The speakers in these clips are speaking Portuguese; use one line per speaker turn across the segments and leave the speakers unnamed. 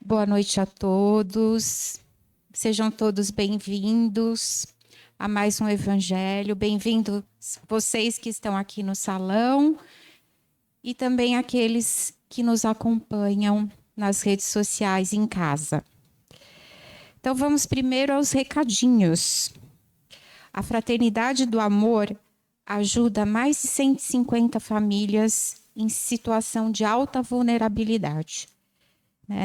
Boa noite a todos. Sejam todos bem-vindos a mais um Evangelho. Bem-vindos vocês que estão aqui no salão e também aqueles que nos acompanham nas redes sociais em casa. Então vamos primeiro aos recadinhos. A Fraternidade do Amor ajuda mais de 150 famílias em situação de alta vulnerabilidade.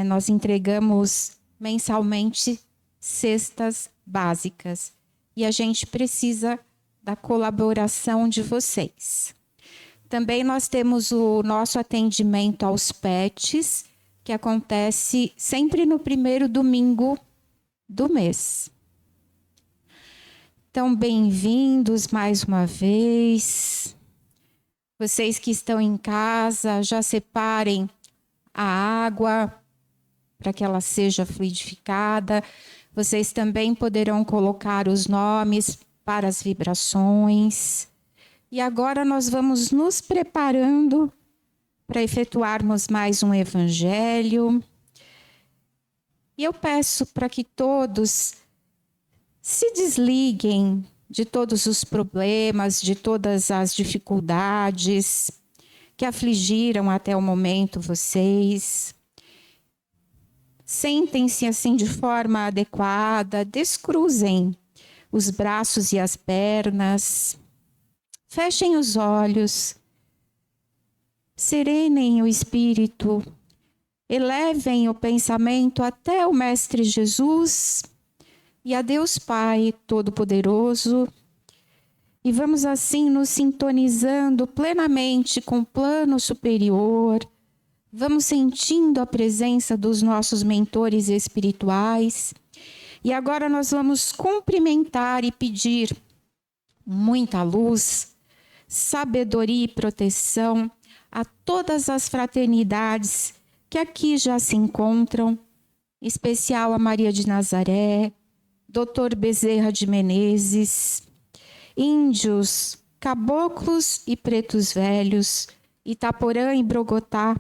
Nós entregamos mensalmente cestas básicas e a gente precisa da colaboração de vocês. Também nós temos o nosso atendimento aos pets, que acontece sempre no primeiro domingo do mês. Então, bem-vindos mais uma vez. Vocês que estão em casa, já separem a água para que ela seja fluidificada. Vocês também poderão colocar os nomes para as vibrações. E agora nós vamos nos preparando para efetuarmos mais um evangelho. E eu peço para que todos se desliguem de todos os problemas, de todas as dificuldades que afligiram até o momento vocês. Sentem-se assim de forma adequada, descruzem os braços e as pernas, fechem os olhos, serenem o espírito, elevem o pensamento até o Mestre Jesus e a Deus Pai Todo-Poderoso, e vamos assim nos sintonizando plenamente com o plano superior. Vamos sentindo a presença dos nossos mentores espirituais. E agora nós vamos cumprimentar e pedir muita luz, sabedoria e proteção a todas as fraternidades que aqui já se encontram, em especial a Maria de Nazaré, Dr. Bezerra de Menezes, índios, caboclos e pretos velhos, Itaporã e Brogotá,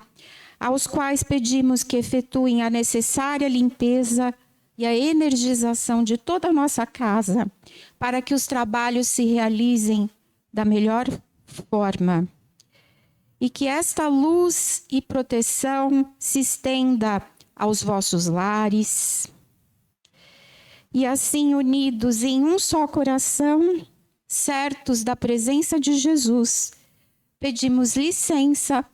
aos quais pedimos que efetuem a necessária limpeza e a energização de toda a nossa casa, para que os trabalhos se realizem da melhor forma. E que esta luz e proteção se estenda aos vossos lares. E assim, unidos em um só coração, certos da presença de Jesus, pedimos licença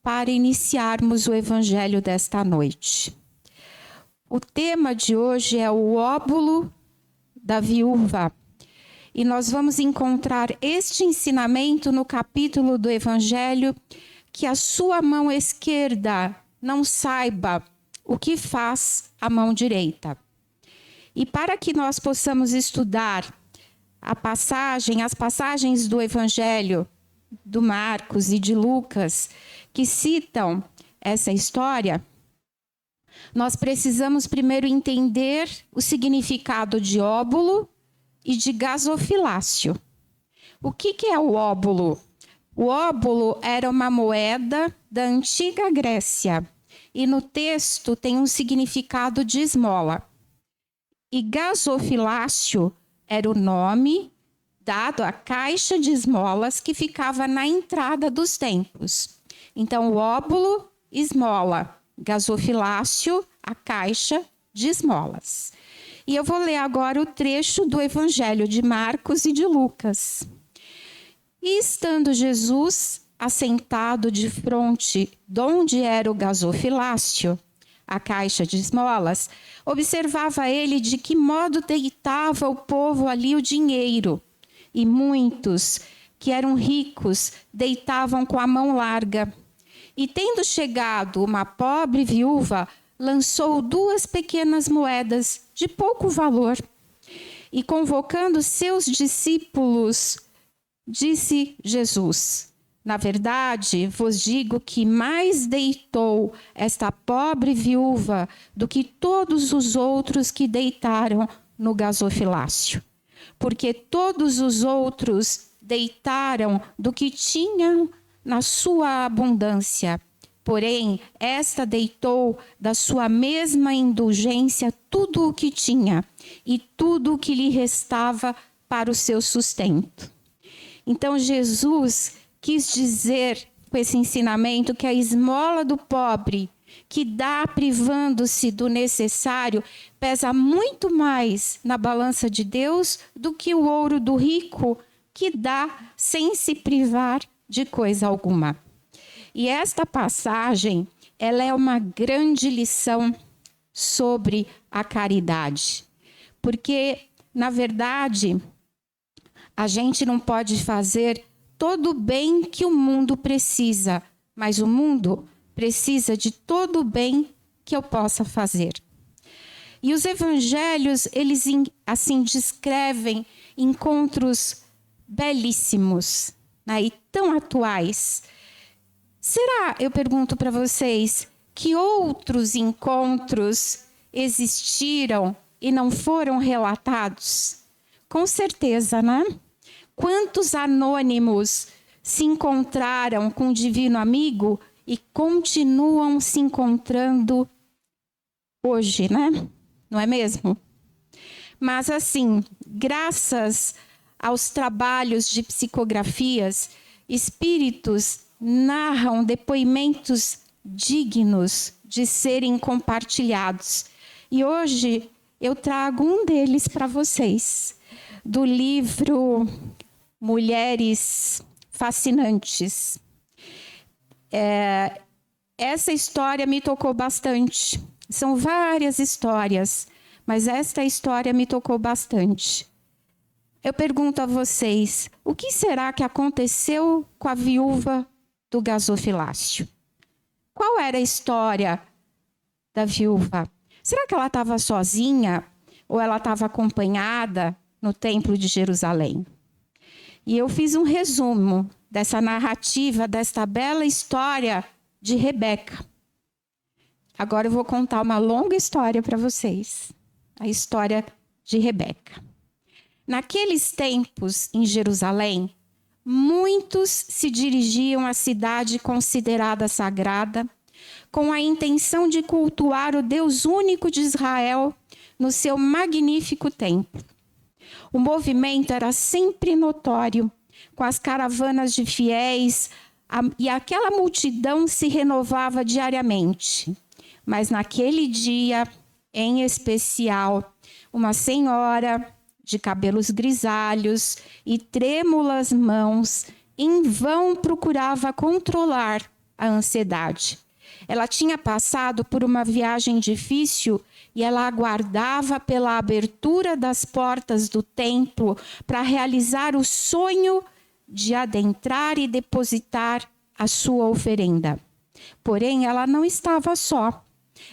para iniciarmos o evangelho desta noite. O tema de hoje é o óbolo da viúva. E nós vamos encontrar este ensinamento no capítulo do evangelho, que a sua mão esquerda não saiba o que faz a mão direita. E para que nós possamos estudar as passagens do evangelho do Marcos e de Lucas, que citam essa história, nós precisamos primeiro entender o significado de óbolo e de gasofilácio. O que é o óbolo? O óbolo era uma moeda da antiga Grécia e no texto tem um significado de esmola. E gasofilácio era o nome dado à caixa de esmolas que ficava na entrada dos templos. Então, o óbolo, esmola, gasofilácio, a caixa de esmolas. E eu vou ler agora o trecho do Evangelho de Marcos e de Lucas. E estando Jesus assentado de fronte de onde era o gasofilácio, a caixa de esmolas, observava ele de que modo deitava o povo ali o dinheiro. E muitos que eram ricos deitavam com a mão larga. E tendo chegado uma pobre viúva, lançou 2 pequenas moedas de pouco valor. E convocando seus discípulos, disse Jesus: na verdade, vos digo que mais deitou esta pobre viúva do que todos os outros que deitaram no gasofilácio. Porque todos os outros deitaram do que tinham na sua abundância, Porém, esta deitou da sua mesma indulgência tudo o que tinha e tudo o que lhe restava para o seu sustento. Então, Jesus quis dizer com esse ensinamento que a esmola do pobre, que dá privando-se do necessário, pesa muito mais na balança de Deus do que o ouro do rico, que dá sem se privar de coisa alguma. E esta passagem, ela é uma grande lição sobre a caridade. Porque, na verdade, a gente não pode fazer todo o bem que o mundo precisa, mas o mundo precisa de todo o bem que eu possa fazer. E os evangelhos, eles assim descrevem encontros belíssimos, né, e tão atuais. Será, eu pergunto para vocês, que outros encontros existiram e não foram relatados? Com certeza, né? Quantos anônimos se encontraram com o divino amigo e continuam se encontrando hoje, né? Não é mesmo? Mas assim, graças aos trabalhos de psicografias, espíritos narram depoimentos dignos de serem compartilhados. E hoje eu trago um deles para vocês, do livro Mulheres Fascinantes. Essa história me tocou bastante. São várias histórias, mas esta história me tocou bastante. Eu pergunto a vocês, o que será que aconteceu com a viúva do gasofilácio? Qual era a história da viúva? Será que ela estava sozinha ou ela estava acompanhada no Templo de Jerusalém? E eu fiz um resumo dessa narrativa, desta bela história de Rebeca. Agora eu vou contar uma longa história para vocês. A história de Rebeca. Naqueles tempos, em Jerusalém, muitos se dirigiam à cidade considerada sagrada, com a intenção de cultuar o Deus único de Israel no seu magnífico templo. O movimento era sempre notório, com as caravanas de fiéis, e aquela multidão se renovava diariamente. Mas naquele dia, em especial, uma senhora de cabelos grisalhos e trêmulas mãos, em vão procurava controlar a ansiedade. Ela tinha passado por uma viagem difícil e ela aguardava pela abertura das portas do templo para realizar o sonho de adentrar e depositar a sua oferenda. Porém, ela não estava só.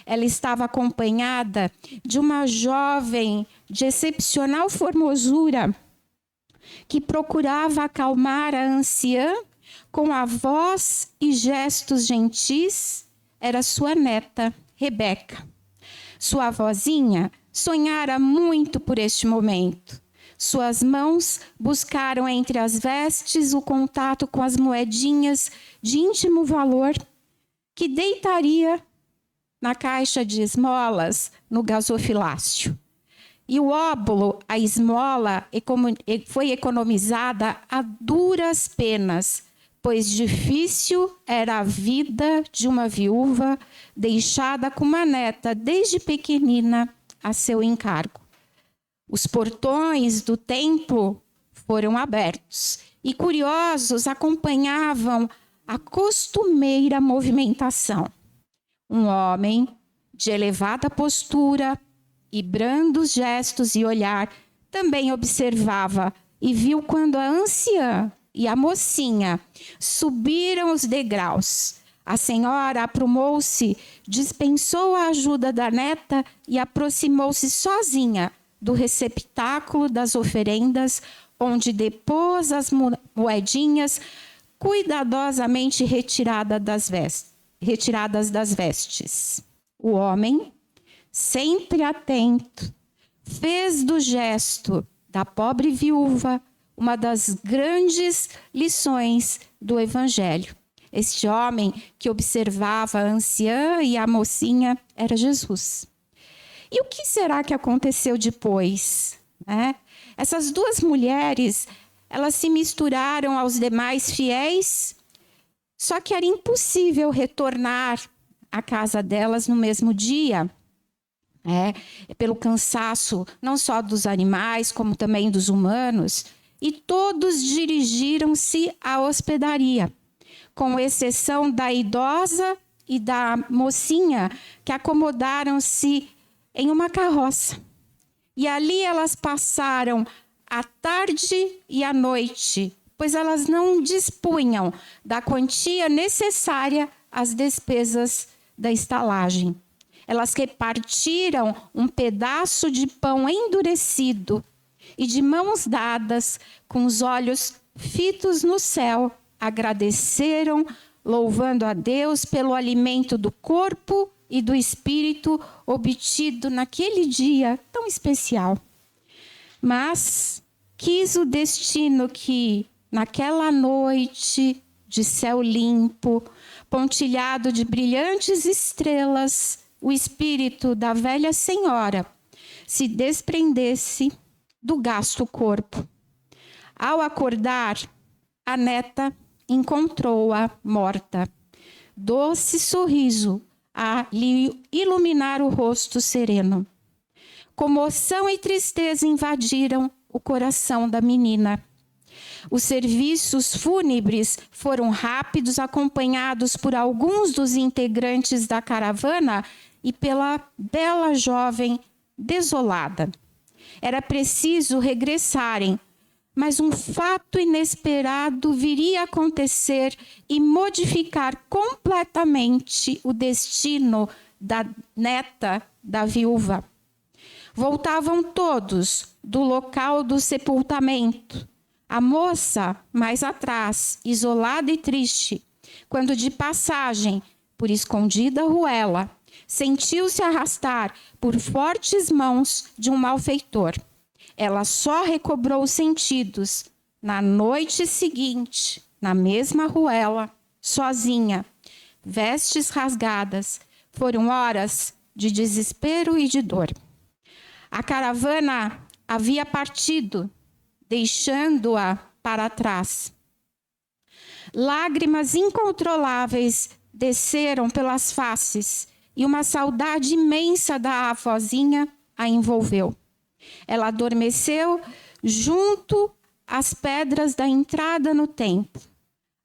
Ela estava acompanhada de uma jovem de excepcional formosura que procurava acalmar a anciã com a voz e gestos gentis. Era sua neta, Rebeca. Sua avózinha sonhara muito por este momento. Suas mãos buscaram entre as vestes o contato com as moedinhas de íntimo valor que deitaria na caixa de esmolas no gasofilácio. E o óbolo, a esmola, foi economizada a duras penas, pois difícil era a vida de uma viúva deixada com uma neta desde pequenina a seu encargo. Os portões do templo foram abertos e curiosos acompanhavam a costumeira movimentação. Um homem de elevada postura e brandos gestos e olhar também observava e viu quando a anciã e a mocinha subiram os degraus. A senhora aprumou-se, dispensou a ajuda da neta e aproximou-se sozinha do receptáculo das oferendas, onde depôs as moedinhas cuidadosamente retiradas das vestes. O homem, sempre atento, fez do gesto da pobre viúva uma das grandes lições do Evangelho. este homem que observava a anciã e a mocinha era Jesus. E o que será que aconteceu depois? Essas duas mulheres, elas se misturaram aos demais fiéis, só que era impossível retornar à casa delas no mesmo dia, pelo cansaço não só dos animais, como também dos humanos, e todos dirigiram-se à hospedaria, com exceção da idosa e da mocinha, que acomodaram-se em uma carroça. E ali elas passaram a tarde e a noite, pois elas não dispunham da quantia necessária às despesas da estalagem. Elas repartiram um pedaço de pão endurecido e, de mãos dadas, com os olhos fitos no céu, agradeceram, louvando a Deus pelo alimento do corpo e do espírito obtido naquele dia tão especial. Mas quis o destino que, naquela noite de céu limpo, pontilhado de brilhantes estrelas, o espírito da velha senhora se desprendesse do gasto corpo. Ao acordar, a neta encontrou-a morta. Doce sorriso a lhe iluminar o rosto sereno. Comoção e tristeza invadiram o coração da menina. Os serviços fúnebres foram rápidos, acompanhados por alguns dos integrantes da caravana e pela bela jovem desolada. Era preciso regressarem, mas um fato inesperado viria a acontecer e modificar completamente o destino da neta da viúva. Voltavam todos do local do sepultamento. A moça, mais atrás, isolada e triste, quando de passagem por escondida ruela, sentiu-se arrastar por fortes mãos de um malfeitor. Ela só recobrou os sentidos na noite seguinte, na mesma ruela, sozinha, vestes rasgadas. Foram horas de desespero e de dor. A caravana havia partido, deixando-a para trás. Lágrimas incontroláveis desceram pelas faces e uma saudade imensa da avózinha a envolveu. Ela adormeceu junto às pedras da entrada no templo.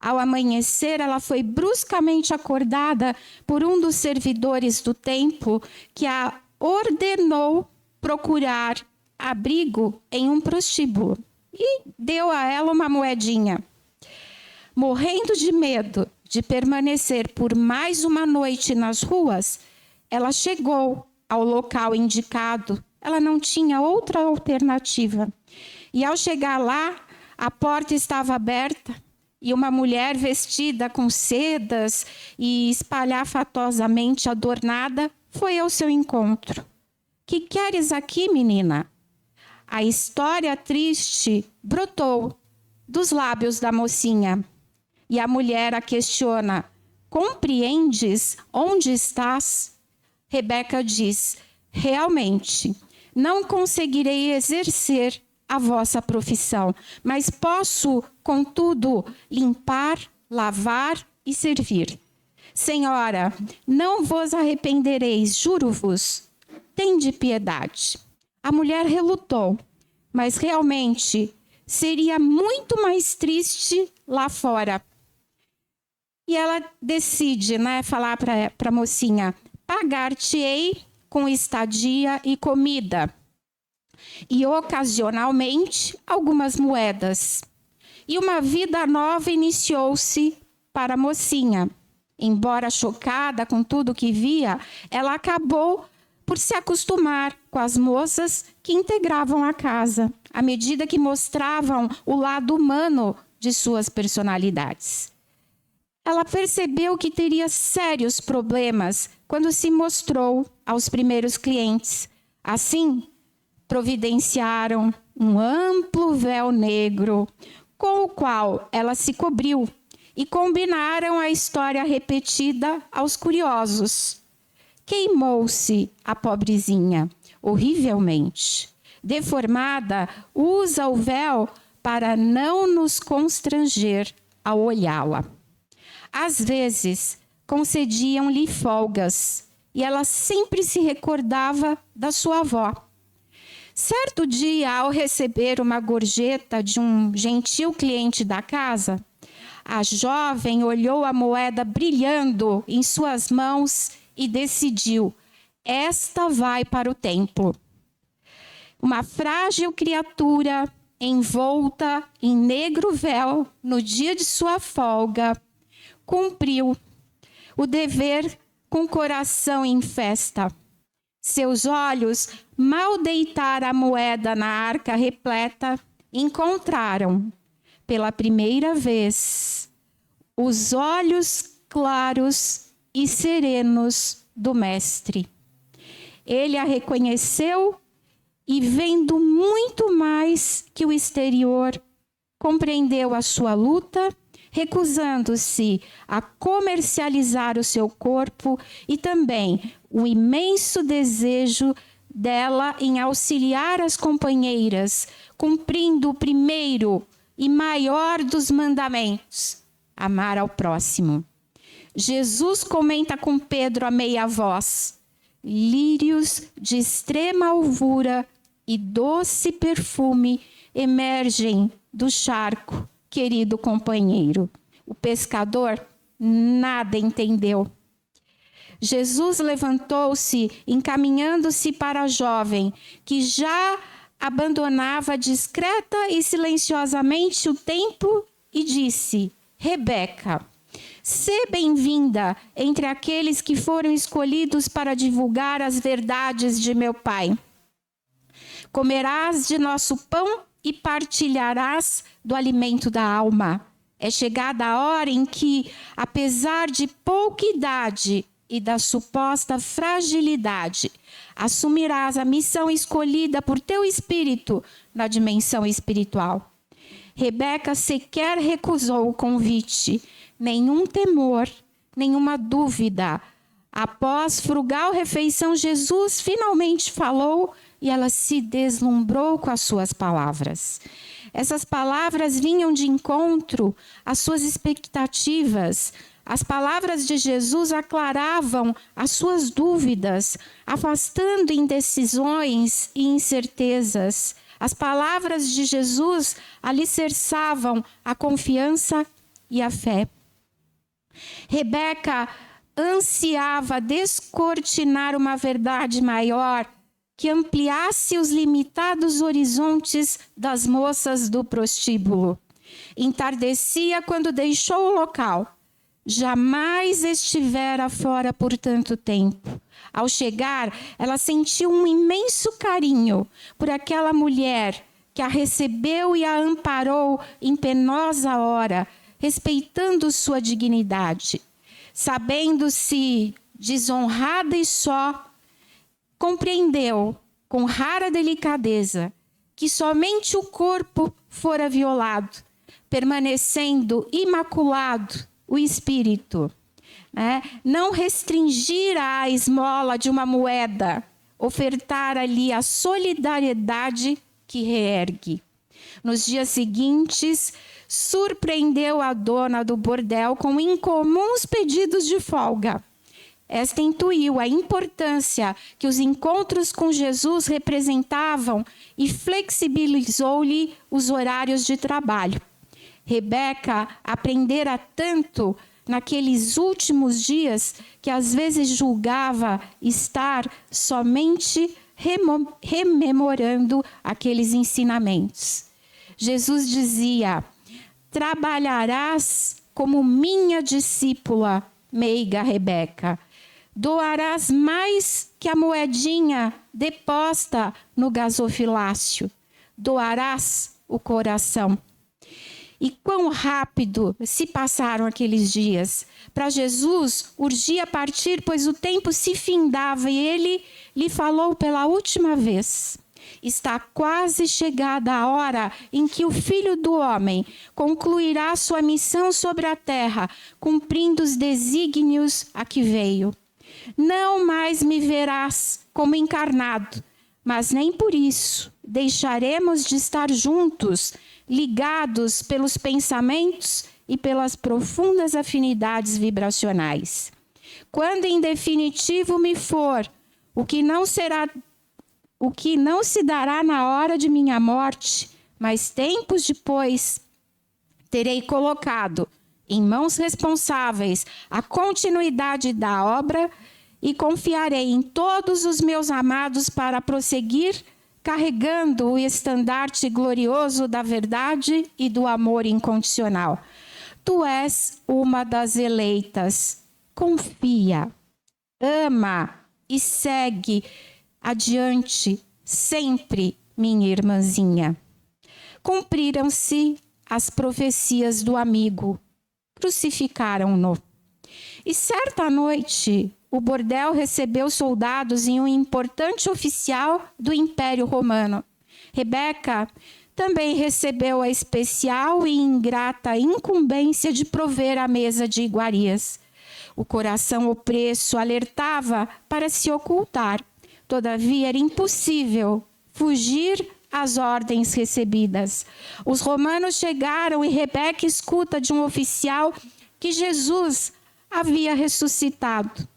Ao amanhecer, ela foi bruscamente acordada por um dos servidores do templo, que a ordenou procurar abrigo em um prostíbulo e deu a ela uma moedinha. Morrendo de medo de permanecer por mais uma noite nas ruas, ela chegou ao local indicado. Ela não tinha outra alternativa. E ao chegar lá, a porta estava aberta e uma mulher vestida com sedas e espalhafatosamente adornada foi ao seu encontro. Que queres aqui, menina? A história triste brotou dos lábios da mocinha. E a mulher a questiona: compreendes onde estás? Rebeca diz: realmente, não conseguirei exercer a vossa profissão, mas posso, contudo, limpar, lavar e servir. Senhora, não vos arrependereis, juro-vos. Tende piedade. A mulher relutou, mas realmente seria muito mais triste lá fora. E ela decide, falar para a mocinha: pagar-te-ei com estadia e comida, e ocasionalmente algumas moedas. E uma vida nova iniciou-se para a mocinha. Embora chocada com tudo que via, ela acabou por se acostumar com as moças que integravam a casa, à medida que mostravam o lado humano de suas personalidades. Ela percebeu que teria sérios problemas quando se mostrou aos primeiros clientes. Assim, providenciaram um amplo véu negro, com o qual ela se cobriu, e combinaram a história repetida aos curiosos. Queimou-se a pobrezinha, horrivelmente. Deformada, usa o véu para não nos constranger ao olhá-la. Às vezes, concediam-lhe folgas, e ela sempre se recordava da sua avó. Certo dia, ao receber uma gorjeta de um gentil cliente da casa, a jovem olhou a moeda brilhando em suas mãos e decidiu: esta vai para o templo. Uma frágil criatura, envolta em negro véu no dia de sua folga, cumpriu o dever com o coração em festa. Seus olhos, mal deitar a moeda na arca repleta, encontraram, pela primeira vez, os olhos claros e serenos do Mestre. Ele a reconheceu e, vendo muito mais que o exterior, compreendeu a sua luta, recusando-se a comercializar o seu corpo e também o imenso desejo dela em auxiliar as companheiras, cumprindo o primeiro e maior dos mandamentos: amar ao próximo. Jesus comenta com Pedro a meia voz: lírios de extrema alvura e doce perfume emergem do charco, querido companheiro. O pescador nada entendeu. Jesus levantou-se, encaminhando-se para a jovem, que já abandonava discreta e silenciosamente o templo, e disse: Rebeca, sê bem-vinda entre aqueles que foram escolhidos para divulgar as verdades de meu Pai. Comerás de nosso pão e partilharás do alimento da alma. É chegada a hora em que, apesar de pouca idade e da suposta fragilidade, assumirás a missão escolhida por teu espírito na dimensão espiritual. Rebeca sequer recusou o convite, nenhum temor, nenhuma dúvida. Após frugal refeição, Jesus finalmente falou e ela se deslumbrou com as suas palavras. Essas palavras vinham de encontro às suas expectativas. As palavras de Jesus aclaravam as suas dúvidas, afastando indecisões e incertezas. As palavras de Jesus alicerçavam a confiança e a fé. Rebeca ansiava descortinar uma verdade maior que ampliasse os limitados horizontes das moças do prostíbulo. Entardecia quando deixou o local. Jamais estivera fora por tanto tempo. Ao chegar, ela sentiu um imenso carinho por aquela mulher que a recebeu e a amparou em penosa hora, respeitando sua dignidade. Sabendo-se desonrada e só, compreendeu com rara delicadeza que somente o corpo fora violado, permanecendo imaculado o espírito. Não restringir a esmola de uma moeda, ofertar ali a solidariedade que reergue. Nos dias seguintes, surpreendeu a dona do bordel com incomuns pedidos de folga. Esta intuiu a importância que os encontros com Jesus representavam e flexibilizou-lhe os horários de trabalho. Rebeca aprendera tanto naqueles últimos dias que às vezes julgava estar somente rememorando aqueles ensinamentos. Jesus dizia: trabalharás como minha discípula, meiga Rebeca. Doarás mais que a moedinha deposta no gasofilácio. Doarás o coração. E quão rápido se passaram aqueles dias. Para Jesus, urgia partir, pois o tempo se findava e ele lhe falou pela última vez. Está quase chegada a hora em que o Filho do Homem concluirá sua missão sobre a terra, cumprindo os desígnios a que veio. Não mais me verás como encarnado, mas nem por isso deixaremos de estar juntos, ligados pelos pensamentos e pelas profundas afinidades vibracionais. Quando em definitivo me for, o que não se dará na hora de minha morte, mas tempos depois, terei colocado em mãos responsáveis a continuidade da obra e confiarei em todos os meus amados para prosseguir carregando o estandarte glorioso da verdade e do amor incondicional. Tu és uma das eleitas. Confia, ama e segue adiante sempre, minha irmãzinha. Cumpriram-se as profecias do amigo. Crucificaram-no. E certa noite, o bordel recebeu soldados e um importante oficial do Império Romano. Rebeca também recebeu a especial e ingrata incumbência de prover a mesa de iguarias. O coração opresso alertava para se ocultar. Todavia, era impossível fugir às ordens recebidas. Os romanos chegaram e Rebeca escuta de um oficial que Jesus havia ressuscitado.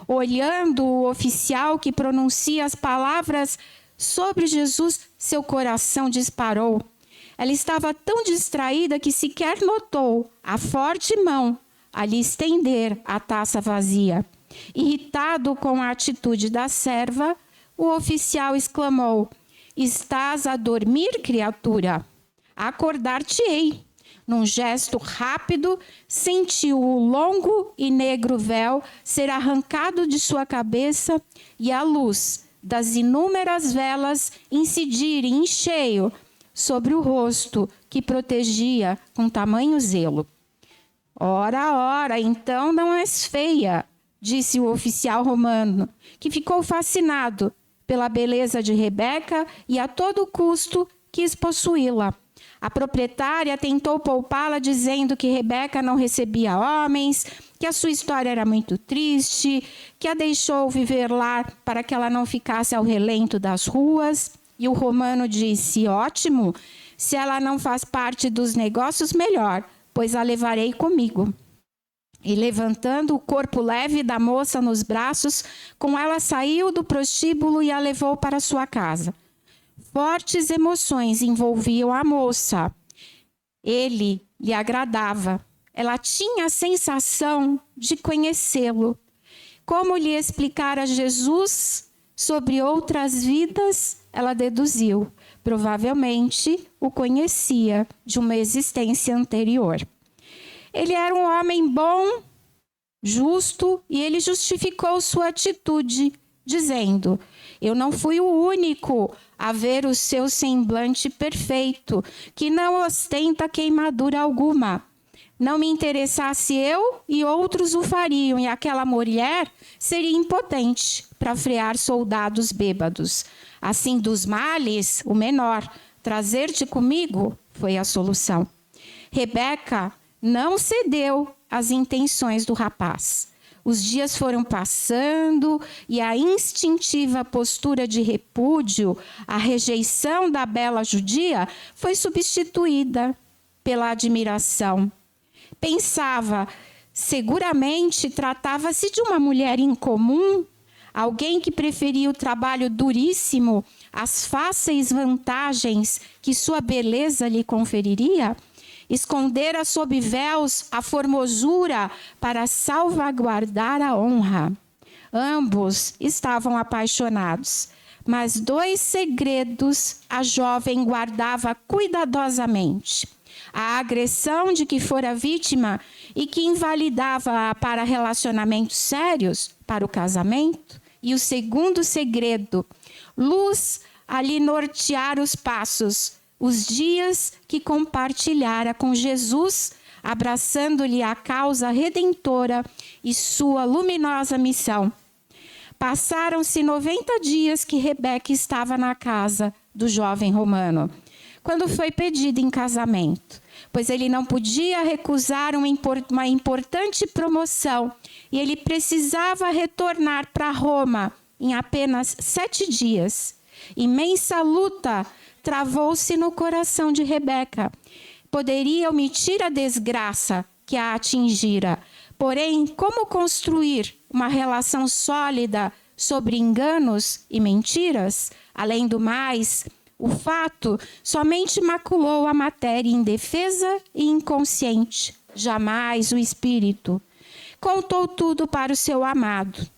Olhando o oficial que pronuncia as palavras sobre Jesus, seu coração disparou. Ela estava tão distraída que sequer notou a forte mão a lhe estender a taça vazia. Irritado com a atitude da serva, o oficial exclamou: "Estás a dormir, criatura? Acordar-te-ei." Num gesto rápido, sentiu o longo e negro véu ser arrancado de sua cabeça e a luz das inúmeras velas incidir em cheio sobre o rosto que protegia com tamanho zelo. Ora, então não és feia, disse o oficial romano, que ficou fascinado pela beleza de Rebeca e a todo custo quis possuí-la. A proprietária tentou poupá-la, dizendo que Rebeca não recebia homens, que a sua história era muito triste, que a deixou viver lá para que ela não ficasse ao relento das ruas. E o romano disse: "Ótimo, se ela não faz parte dos negócios, melhor, pois a levarei comigo." E levantando o corpo leve da moça nos braços, com ela saiu do prostíbulo e a levou para sua casa. Fortes emoções envolviam a moça. Ele lhe agradava. Ela tinha a sensação de conhecê-lo. Como lhe explicar a Jesus sobre outras vidas, ela deduziu. Provavelmente o conhecia de uma existência anterior. Ele era um homem bom, justo, e ele justificou sua atitude, dizendo: "Eu não fui o único a ver o seu semblante perfeito, que não ostenta queimadura alguma. Não me interessasse eu e outros o fariam, e aquela mulher seria impotente para frear soldados bêbados. Assim, dos males, o menor, trazer-te comigo foi a solução." Rebeca não cedeu às intenções do rapaz. Os dias foram passando e a instintiva postura de repúdio, a rejeição da bela judia, foi substituída pela admiração. Pensava, seguramente tratava-se de uma mulher incomum, alguém que preferia o trabalho duríssimo às fáceis vantagens que sua beleza lhe conferiria. Escondera sob véus a formosura para salvaguardar a honra. Ambos estavam apaixonados, mas 2 segredos a jovem guardava cuidadosamente: a agressão de que fora vítima e que invalidava-a para relacionamentos sérios, para o casamento, e o segundo segredo, luz a lhe nortear os passos, os dias que compartilhara com Jesus, abraçando-lhe a causa redentora e sua luminosa missão. Passaram-se 90 dias que Rebeca estava na casa do jovem romano, quando foi pedido em casamento, pois ele não podia recusar uma importante promoção e ele precisava retornar para Roma em apenas 7 dias. Imensa luta travou-se no coração de Rebeca. Poderia omitir a desgraça que a atingira, porém, como construir uma relação sólida sobre enganos e mentiras? Além do mais, o fato somente maculou a matéria indefesa e inconsciente, jamais o espírito. Contou tudo para o seu amado.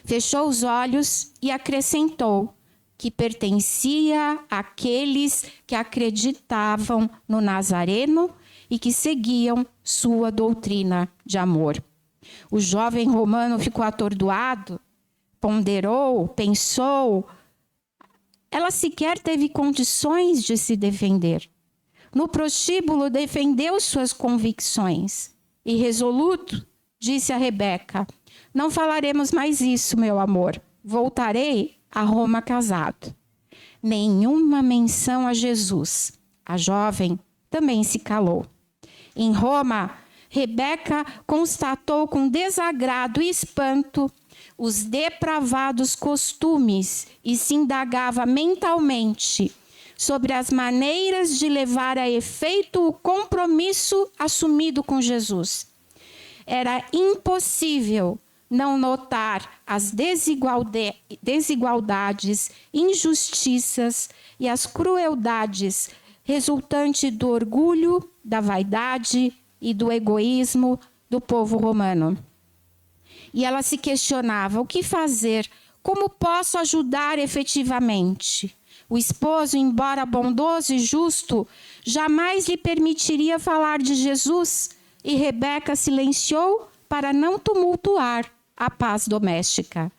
Fechou os olhos e acrescentou que pertencia àqueles que acreditavam no Nazareno e que seguiam sua doutrina de amor. O jovem romano ficou atordoado, ponderou, pensou. Ela sequer teve condições de se defender. No prostíbulo, defendeu suas convicções e, resoluto, disse a Rebeca: não falaremos mais isso, meu amor. Voltarei a Roma casado. Nenhuma menção a Jesus. A jovem também se calou. Em Roma, Rebeca constatou com desagrado e espanto os depravados costumes e se indagava mentalmente sobre as maneiras de levar a efeito o compromisso assumido com Jesus. Era impossível não notar as desigualdades, injustiças e as crueldades resultantes do orgulho, da vaidade e do egoísmo do povo romano. E ela se questionava: o que fazer? Como posso ajudar efetivamente? O esposo, embora bondoso e justo, jamais lhe permitiria falar de Jesus, e Rebeca silenciou para não tumultuar a paz doméstica.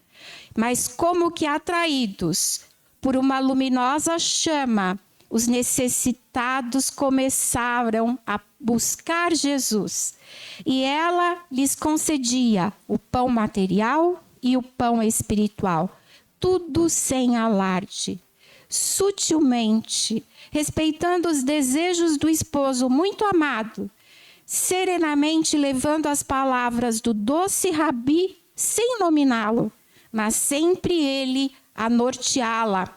Mas como que atraídos por uma luminosa chama, os necessitados começaram a buscar Jesus, e ela lhes concedia o pão material e o pão espiritual, tudo sem alarde, sutilmente, respeitando os desejos do esposo muito amado, serenamente levando as palavras do doce Rabi sem nominá-lo, mas sempre ele a norteá-la.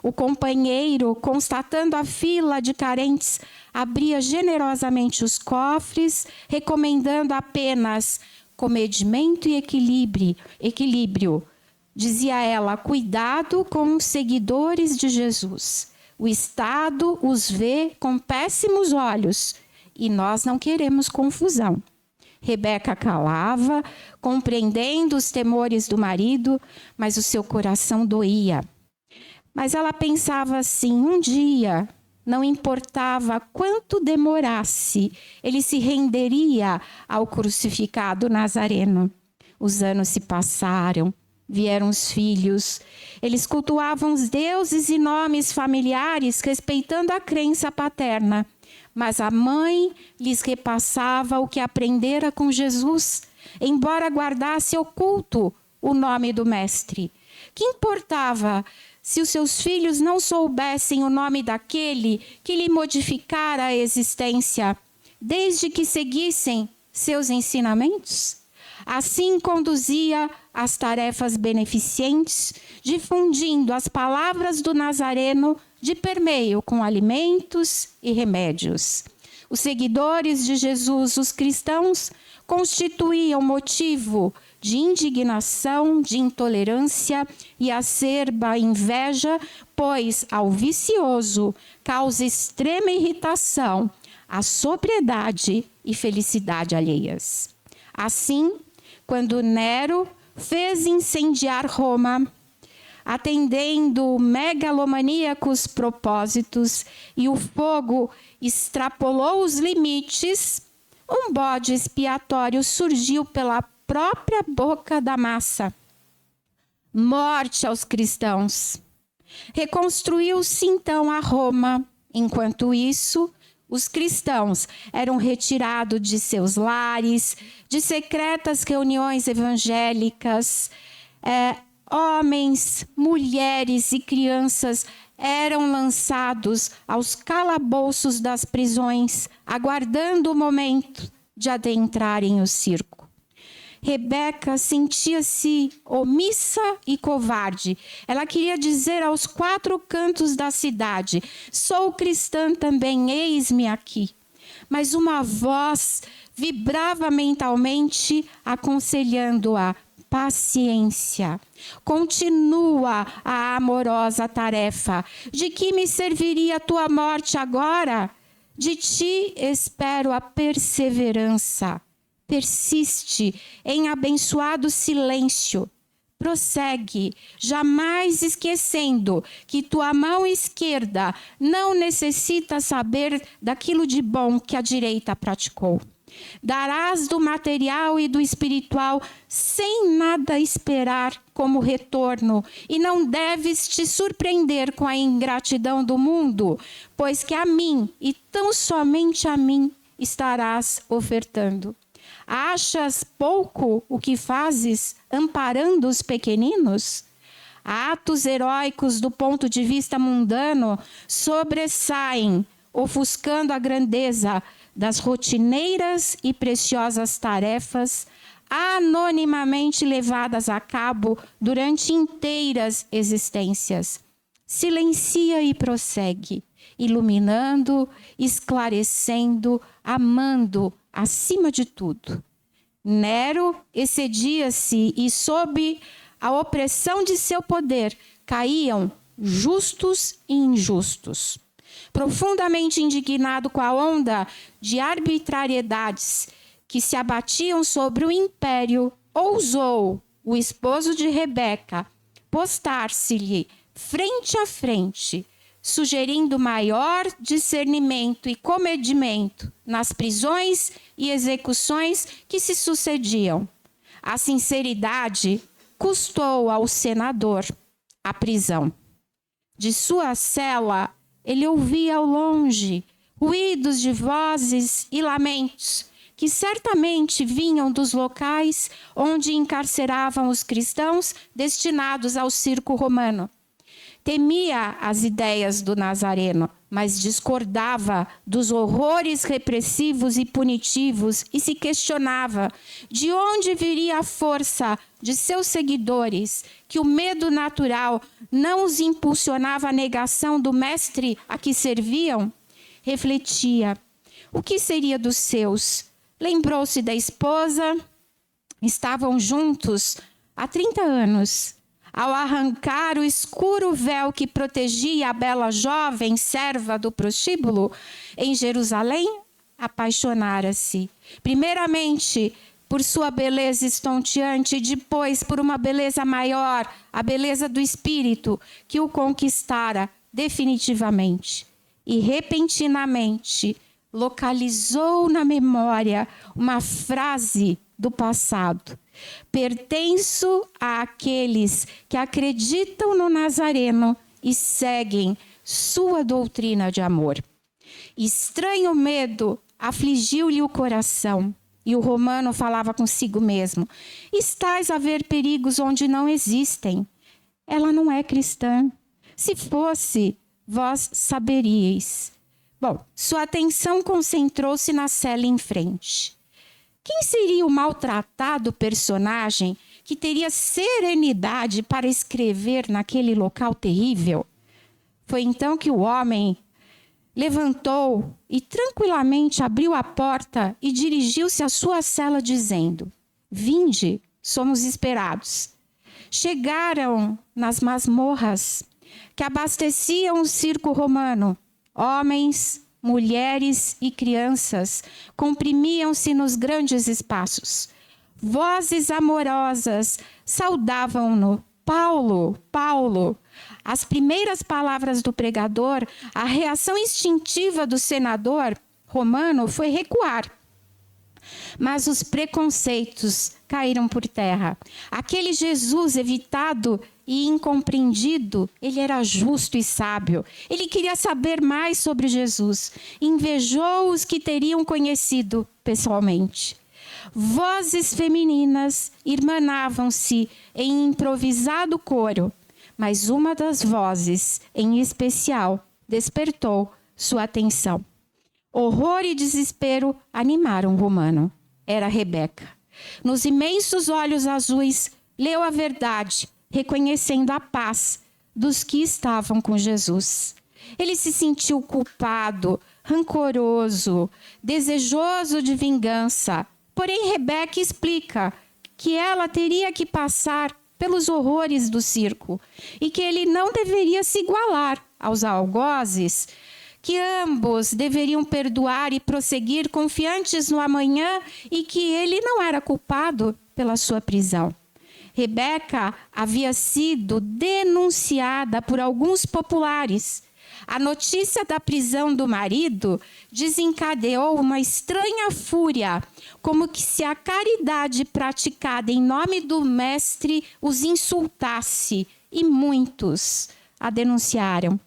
O companheiro, constatando a fila de carentes, abria generosamente os cofres, recomendando apenas comedimento e equilíbrio. Dizia ela: cuidado com os seguidores de Jesus. O Estado os vê com péssimos olhos e nós não queremos confusão. Rebeca calava, compreendendo os temores do marido, mas o seu coração doía. Mas ela pensava assim: um dia, não importava quanto demorasse, ele se renderia ao crucificado Nazareno. Os anos se passaram, vieram os filhos. Eles cultuavam os deuses e nomes familiares, respeitando a crença paterna. Mas a mãe lhes repassava o que aprendera com Jesus, embora guardasse oculto o nome do Mestre. Que importava se os seus filhos não soubessem o nome daquele que lhe modificara a existência, desde que seguissem seus ensinamentos? Assim conduzia as tarefas beneficentes, difundindo as palavras do Nazareno de permeio com alimentos e remédios. Os seguidores de Jesus, os cristãos, constituíam motivo de indignação, de intolerância e acerba inveja, pois ao vicioso causa extrema irritação a sobriedade e felicidade alheias. Assim, quando Nero fez incendiar Roma, atendendo megalomaníacos propósitos, e o fogo extrapolou os limites, um bode expiatório surgiu pela própria boca da massa. Morte aos cristãos. Reconstruiu-se então a Roma. Enquanto isso, os cristãos eram retirados de seus lares, de secretas reuniões evangélicas. Homens, mulheres e crianças eram lançados aos calabouços das prisões, aguardando o momento de adentrarem o circo. Rebeca sentia-se omissa e covarde. Ela queria dizer aos 4 cantos da cidade: sou cristã também, eis-me aqui. Mas uma voz vibrava mentalmente, aconselhando-a: paciência, continua a amorosa tarefa. De que me serviria a tua morte agora? De ti espero a perseverança. Persiste em abençoado silêncio. Prossegue, jamais esquecendo que tua mão esquerda não necessita saber daquilo de bom que a direita praticou. Darás do material e do espiritual sem nada esperar como retorno, e não deves te surpreender com a ingratidão do mundo, pois que a mim, e tão somente a mim, estarás ofertando. Achas pouco o que fazes amparando os pequeninos? Atos heróicos do ponto de vista mundano sobressaem, ofuscando a grandeza das rotineiras e preciosas tarefas anonimamente levadas a cabo durante inteiras existências. Silencia e prossegue, iluminando, esclarecendo, amando, acima de tudo. Nero excedia-se e, sob a opressão de seu poder, caíam justos e injustos. Profundamente indignado com a onda de arbitrariedades que se abatiam sobre o império, ousou o esposo de Rebeca postar-se-lhe frente a frente, sugerindo maior discernimento e comedimento nas prisões e execuções que se sucediam. A sinceridade custou ao senador a prisão. De sua cela, ele ouvia ao longe ruídos de vozes e lamentos, que certamente vinham dos locais onde encarceravam os cristãos destinados ao circo romano. Temia as ideias do Nazareno, mas discordava dos horrores repressivos e punitivos e se questionava de onde viria a força de seus seguidores, que o medo natural não os impulsionava à negação do mestre a que serviam. Refletia: o que seria dos seus? Lembrou-se da esposa. Estavam juntos há 30 anos. Ao arrancar o escuro véu que protegia a bela jovem serva do prostíbulo, em Jerusalém, apaixonara-se. Primeiramente, por sua beleza estonteante, e depois por uma beleza maior, a beleza do espírito, que o conquistara definitivamente. E repentinamente localizou na memória uma frase do passado: pertenço àqueles que acreditam no Nazareno e seguem sua doutrina de amor. Estranho medo afligiu-lhe o coração, e o romano falava consigo mesmo: estais a ver perigos onde não existem. Ela não é cristã. Se fosse, vós saberíeis. Bom, sua atenção concentrou-se na cela em frente. Quem seria o maltratado personagem que teria serenidade para escrever naquele local terrível? Foi então que o homem levantou e tranquilamente abriu a porta e dirigiu-se à sua cela dizendo: vinde, somos esperados. Chegaram nas masmorras que abasteciam o circo romano. Homens, mulheres e crianças comprimiam-se nos grandes espaços. Vozes amorosas saudavam-no: Paulo, Paulo. As primeiras palavras do pregador, a reação instintiva do senador romano foi recuar. Mas os preconceitos caíram por terra. Aquele Jesus evitado e incompreendido, ele era justo e sábio. Ele queria saber mais sobre Jesus. Invejou os que teriam conhecido pessoalmente. Vozes femininas irmanavam-se em improvisado coro. mas uma das vozes, em especial, despertou sua atenção. Horror e desespero animaram o romano. Era Rebeca. Nos imensos olhos azuis, leu a verdade, reconhecendo a paz dos que estavam com Jesus. Ele se sentiu culpado, rancoroso, desejoso de vingança. Porém, Rebeca explica que ela teria que passar pelos horrores do circo e que ele não deveria se igualar aos algozes, que ambos deveriam perdoar e prosseguir confiantes no amanhã e que ele não era culpado pela sua prisão. Rebeca havia sido denunciada por alguns populares. A notícia da prisão do marido desencadeou uma estranha fúria, como que se a caridade praticada em nome do mestre os insultasse, e muitos a denunciaram.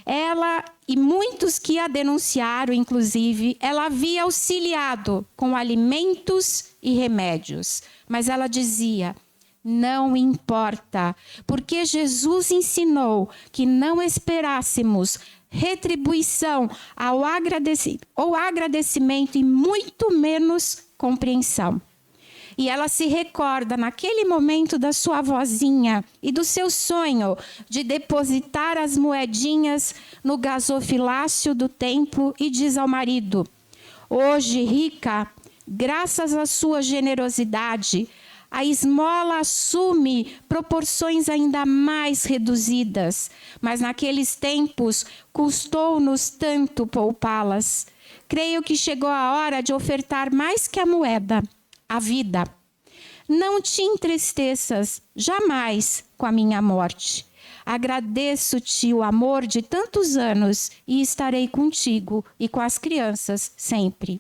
Ela e muitos que a denunciaram, inclusive, ela havia auxiliado com alimentos e remédios. Mas ela dizia: não importa, porque Jesus ensinou que não esperássemos retribuição ou agradecimento e muito menos compreensão. E ela se recorda naquele momento da sua vozinha e do seu sonho de depositar as moedinhas no gasofilácio do templo e diz ao marido: hoje, rica, graças à sua generosidade, a esmola assume proporções ainda mais reduzidas, mas naqueles tempos custou-nos tanto poupá-las. Creio que chegou a hora de ofertar mais que a moeda, a vida. Não te entristeças jamais com a minha morte. Agradeço-te o amor de tantos anos e estarei contigo e com as crianças sempre.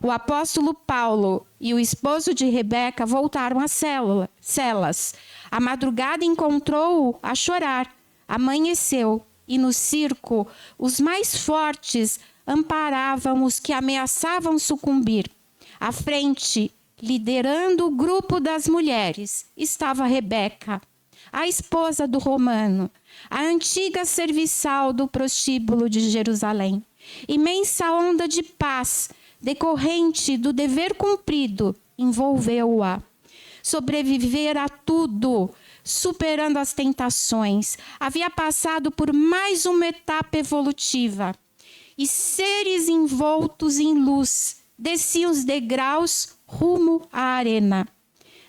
O apóstolo Paulo e o esposo de Rebeca voltaram às celas. A madrugada encontrou-o a chorar. Amanheceu e no circo os mais fortes amparavam os que ameaçavam sucumbir. À frente, liderando o grupo das mulheres, estava Rebeca, a esposa do romano, a antiga serviçal do prostíbulo de Jerusalém. Imensa onda de paz, decorrente do dever cumprido, envolveu-a. Sobreviver a tudo, superando as tentações, havia passado por mais uma etapa evolutiva. E seres envoltos em luz desciam os degraus rumo à arena.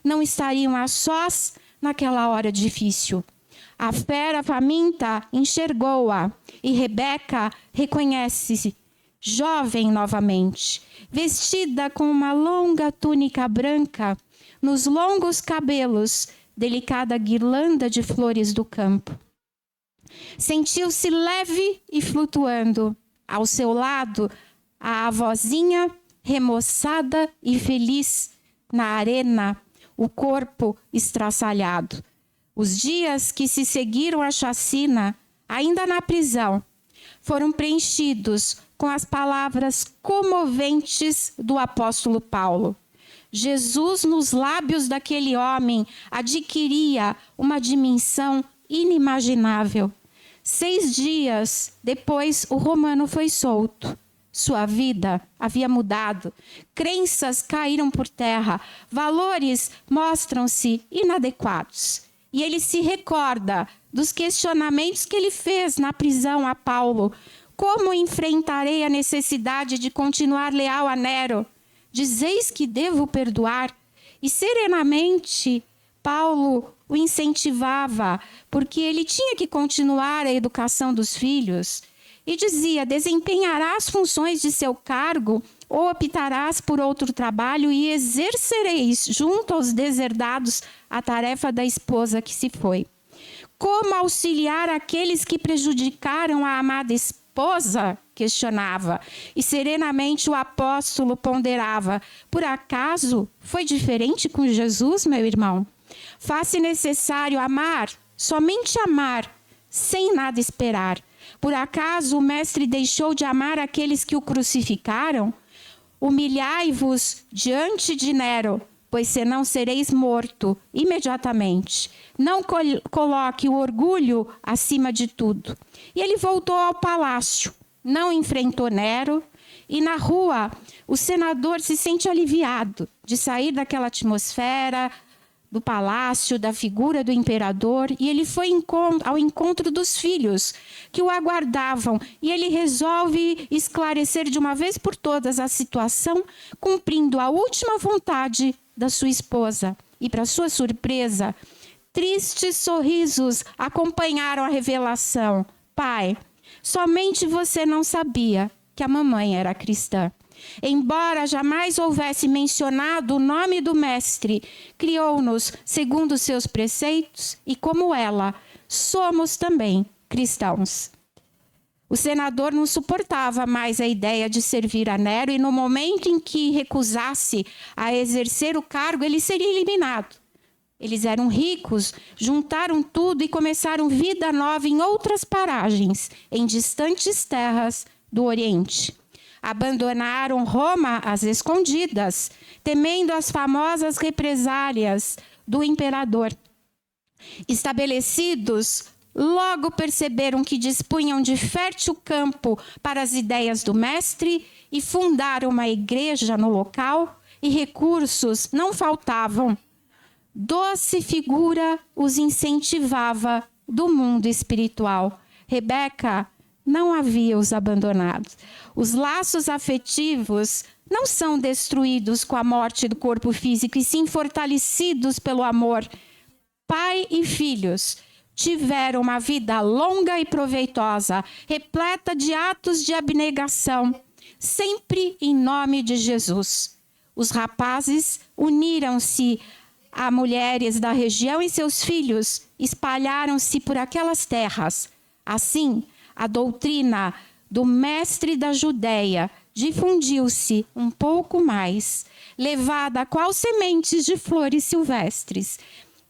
Não estariam a sós naquela hora difícil. A fera faminta enxergou-a e Rebeca reconhece-se jovem novamente, vestida com uma longa túnica branca, nos longos cabelos, delicada guirlanda de flores do campo. Sentiu-se leve e flutuando. Ao seu lado, a avózinha, remoçada e feliz, na arena, o corpo estraçalhado. Os dias que se seguiram à chacina, ainda na prisão, foram preenchidos com as palavras comoventes do apóstolo Paulo. Jesus, nos lábios daquele homem, adquiria uma dimensão inimaginável. 6 dias depois, o romano foi solto. Sua vida havia mudado. Crenças caíram por terra. Valores mostram-se inadequados. E ele se recorda dos questionamentos que ele fez na prisão a Paulo. Como enfrentarei a necessidade de continuar leal a Nero? Dizeis que devo perdoar? E serenamente, Paulo o incentivava, porque ele tinha que continuar a educação dos filhos. E dizia: desempenharás funções de seu cargo ou optarás por outro trabalho e exercereis junto aos deserdados a tarefa da esposa que se foi. Como auxiliar aqueles que prejudicaram a amada esposa? Questionava. E serenamente o apóstolo ponderava: por acaso foi diferente com Jesus, meu irmão? Faz-se necessário amar, somente amar, sem nada esperar. Por acaso o mestre deixou de amar aqueles que o crucificaram? Humilhai-vos diante de Nero, pois senão sereis morto imediatamente. Não coloque o orgulho acima de tudo. E ele voltou ao palácio, não enfrentou Nero, e na rua o senador se sente aliviado de sair daquela atmosfera do palácio, da figura do imperador, e ele foi ao encontro dos filhos que o aguardavam, e ele resolve esclarecer de uma vez por todas a situação, cumprindo a última vontade da sua esposa. E, para sua surpresa, tristes sorrisos acompanharam a revelação. Pai, somente você não sabia que a mamãe era cristã. Embora jamais houvesse mencionado o nome do Mestre, criou-nos segundo os seus preceitos e, como ela, somos também cristãos. O senador não suportava mais a ideia de servir a Nero e no momento em que recusasse a exercer o cargo, ele seria eliminado. Eles eram ricos, juntaram tudo e começaram vida nova em outras paragens, em distantes terras do Oriente. Abandonaram Roma às escondidas, temendo as famosas represálias do imperador. Estabelecidos, logo perceberam que dispunham de fértil campo para as ideias do mestre e fundaram uma igreja no local, e recursos não faltavam. Doce figura os incentivava do mundo espiritual. Rebeca não havia os abandonado. Os laços afetivos não são destruídos com a morte do corpo físico, e sim fortalecidos pelo amor. Pai e filhos tiveram uma vida longa e proveitosa, repleta de atos de abnegação, sempre em nome de Jesus. Os rapazes uniram-se a mulheres da região e seus filhos espalharam-se por aquelas terras. Assim, a doutrina do mestre da Judéia difundiu-se um pouco mais, levada qual sementes de flores silvestres,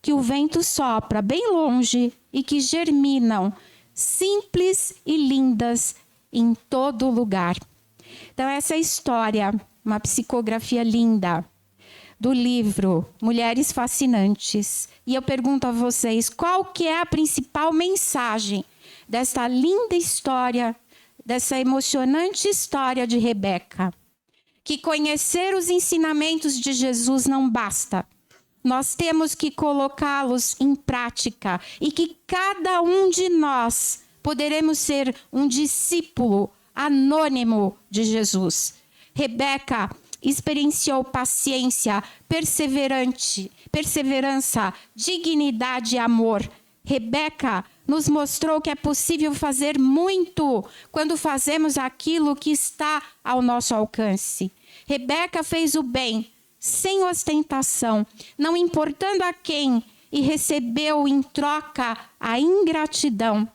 que o vento sopra bem longe e que germinam, simples e lindas, em todo lugar. Então, essa história, uma psicografia linda, do livro Mulheres Fascinantes. E eu pergunto a vocês, qual que é a principal mensagem dessa linda história, dessa emocionante história de Rebeca? Que conhecer os ensinamentos de Jesus não basta. Nós temos que colocá-los em prática e que cada um de nós poderemos ser um discípulo anônimo de Jesus. Rebeca experienciou paciência, perseverança, dignidade e amor. Rebeca nos mostrou que é possível fazer muito quando fazemos aquilo que está ao nosso alcance. Rebeca fez o bem sem ostentação, não importando a quem, e recebeu em troca a ingratidão,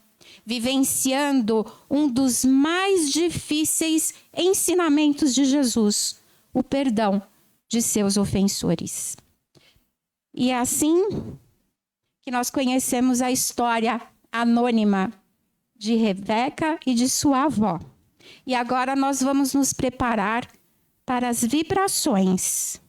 vivenciando um dos mais difíceis ensinamentos de Jesus, o perdão de seus ofensores. E é assim que nós conhecemos a história anônima de Rebeca e de sua avó. E agora nós vamos nos preparar para as vibrações.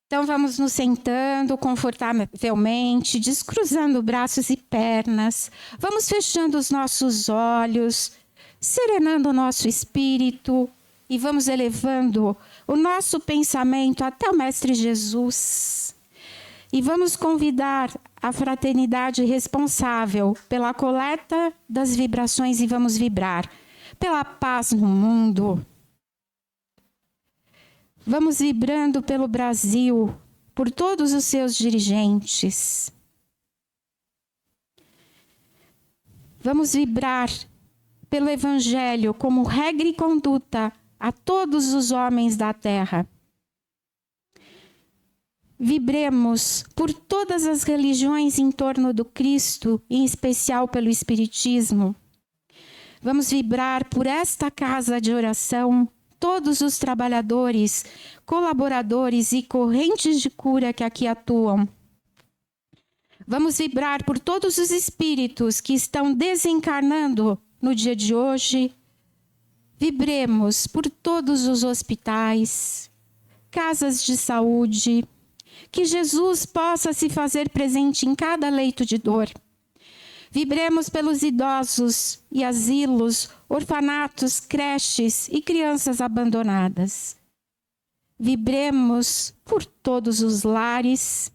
Então vamos nos sentando confortavelmente, descruzando braços e pernas. Vamos fechando os nossos olhos, serenando o nosso espírito e vamos elevando o nosso pensamento até o Mestre Jesus. E vamos convidar a fraternidade responsável pela coleta das vibrações e vamos vibrar pela paz no mundo. Vamos vibrando pelo Brasil, por todos os seus dirigentes. Vamos vibrar pelo Evangelho como regra e conduta a todos os homens da terra. Vibremos por todas as religiões em torno do Cristo, em especial pelo Espiritismo. Vamos vibrar por esta casa de oração, todos os trabalhadores, colaboradores e correntes de cura que aqui atuam. Vamos vibrar por todos os espíritos que estão desencarnando no dia de hoje. Vibremos por todos os hospitais, casas de saúde. Que Jesus possa se fazer presente em cada leito de dor. Vibremos pelos idosos e asilos, orfanatos, creches e crianças abandonadas. Vibremos por todos os lares,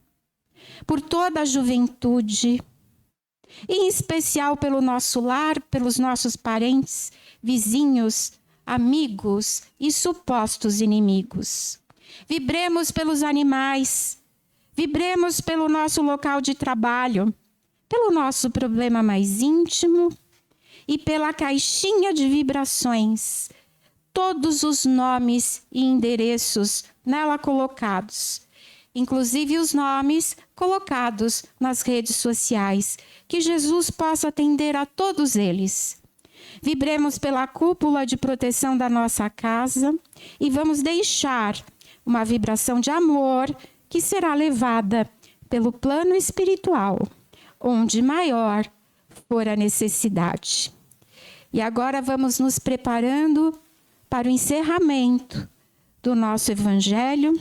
por toda a juventude, e em especial pelo nosso lar, pelos nossos parentes, vizinhos, amigos e supostos inimigos. Vibremos pelos animais, vibremos pelo nosso local de trabalho, pelo nosso problema mais íntimo e pela caixinha de vibrações, todos os nomes e endereços nela colocados, inclusive os nomes colocados nas redes sociais, que Jesus possa atender a todos eles. Vibremos pela cúpula de proteção da nossa casa e vamos deixar uma vibração de amor que será levada pelo plano espiritual, onde maior for a necessidade. E agora vamos nos preparando para o encerramento do nosso Evangelho.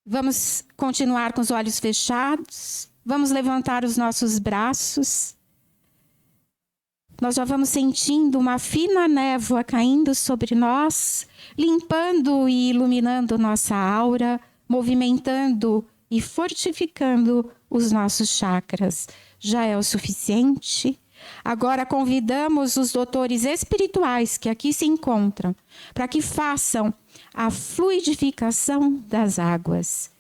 Vamos continuar com os olhos fechados. Vamos levantar os nossos braços. Nós já vamos sentindo uma fina névoa caindo sobre nós, limpando e iluminando nossa aura, movimentando e fortificando os nossos chakras. Já é o suficiente? Agora convidamos os doutores espirituais que aqui se encontram para que façam a fluidificação das águas.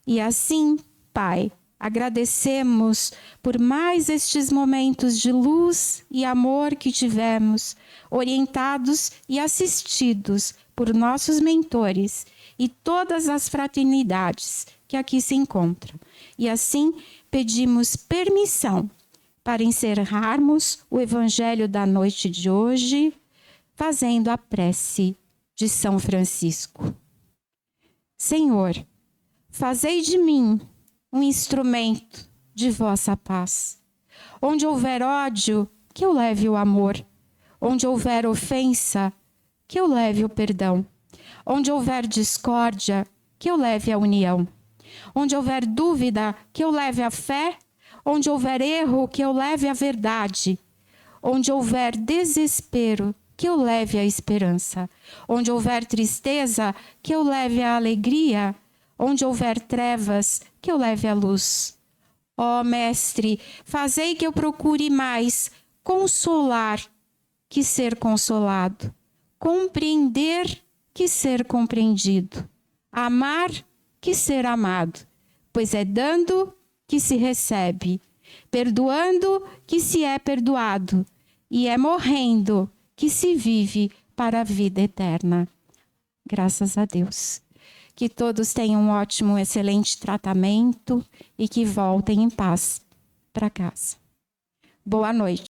E assim, Pai, agradecemos por mais estes momentos de luz e amor que tivemos, orientados e assistidos por nossos mentores e todas as fraternidades que aqui se encontram. E assim pedimos permissão para encerrarmos o Evangelho da noite de hoje, fazendo a prece de São Francisco. Senhor, fazei de mim um instrumento de vossa paz. Onde houver ódio, que eu leve o amor. Onde houver ofensa, que eu leve o perdão. Onde houver discórdia, que eu leve a união. Onde houver dúvida, que eu leve a fé. Onde houver erro, que eu leve a verdade. Onde houver desespero, que eu leve a esperança. Onde houver tristeza, que eu leve a alegria. Onde houver trevas, que eu leve a luz. Ó Mestre, fazei que eu procure mais consolar que ser consolado, compreender que ser compreendido, amar que ser amado, pois é dando que se recebe, perdoando que se é perdoado, e é morrendo que se vive para a vida eterna. Graças a Deus. Que todos tenham um ótimo, excelente tratamento e que voltem em paz para casa. Boa noite.